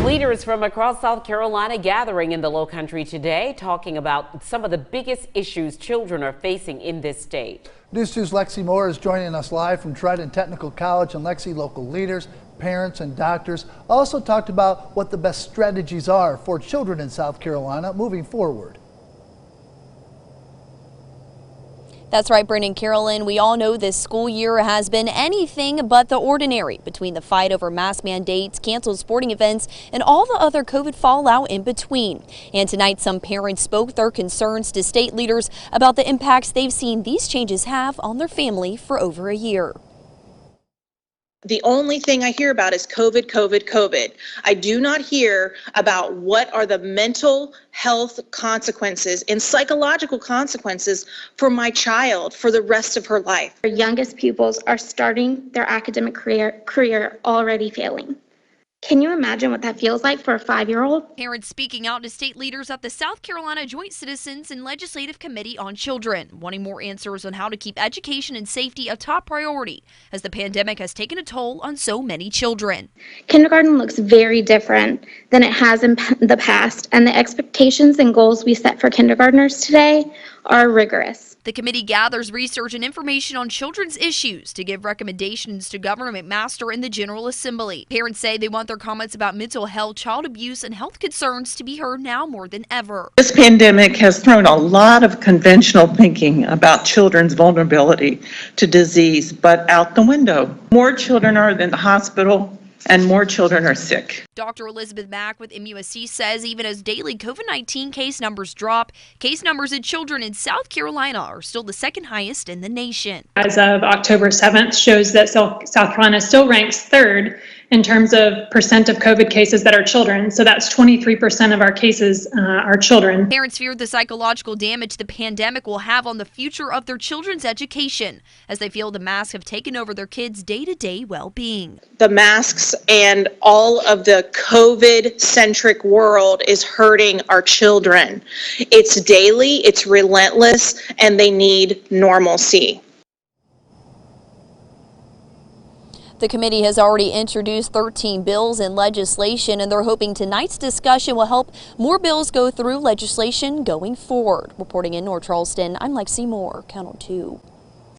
Leaders from across South Carolina gathering in the Lowcountry today, talking about some of the biggest issues children are facing in this state. News 2's Lexi Moore is joining us live from Trident Technical College. And Lexi, local leaders, parents and doctors also talked about what the best strategies are for children in South Carolina moving forward. That's right, Brendan, Carolyn. We all know this school year has been anything but the ordinary, between the fight over mask mandates, canceled sporting events, and all the other COVID fallout in between. And tonight, some parents spoke their concerns to state leaders about the impacts they've seen these changes have on their family for over a year. The only thing I hear about is COVID, COVID, COVID. I do not hear about what are the mental health consequences and psychological consequences for my child for the rest of her life. Our youngest pupils are starting their academic career already failing. Can you imagine what that feels like for a 5-year-old? Parents speaking out to state leaders at the South Carolina Joint Citizens and Legislative Committee on Children, wanting more answers on how to keep education and safety a top priority as the pandemic has taken a toll on so many children. Kindergarten looks very different than it has in the past, and the expectations and goals we set for kindergartners today are rigorous. The committee gathers research and information on children's issues to give recommendations to Governor McMaster and the General Assembly. Parents say they want their comments about mental health, child abuse, and health concerns to be heard now more than ever. This pandemic has thrown a lot of conventional thinking about children's vulnerability to disease, but out the window. More children are in the hospital and more children are sick. Dr. Elizabeth Mack with MUSC says even as daily COVID-19 case numbers drop, case numbers in children in South Carolina are still the second highest in the nation. As of October 7th shows that South Carolina still ranks third in terms of percent of COVID cases that are children. So that's 23% of our cases are children. Parents fear the psychological damage the pandemic will have on the future of their children's education as they feel the masks have taken over their kids' day-to-day well-being. The masks and all of the COVID-centric world is hurting our children. It's daily, it's relentless, and they need normalcy. The committee has already introduced 13 bills and legislation, and they're hoping tonight's discussion will help more bills go through legislation going forward. Reporting in North Charleston, I'm Lexi Moore, Channel 2.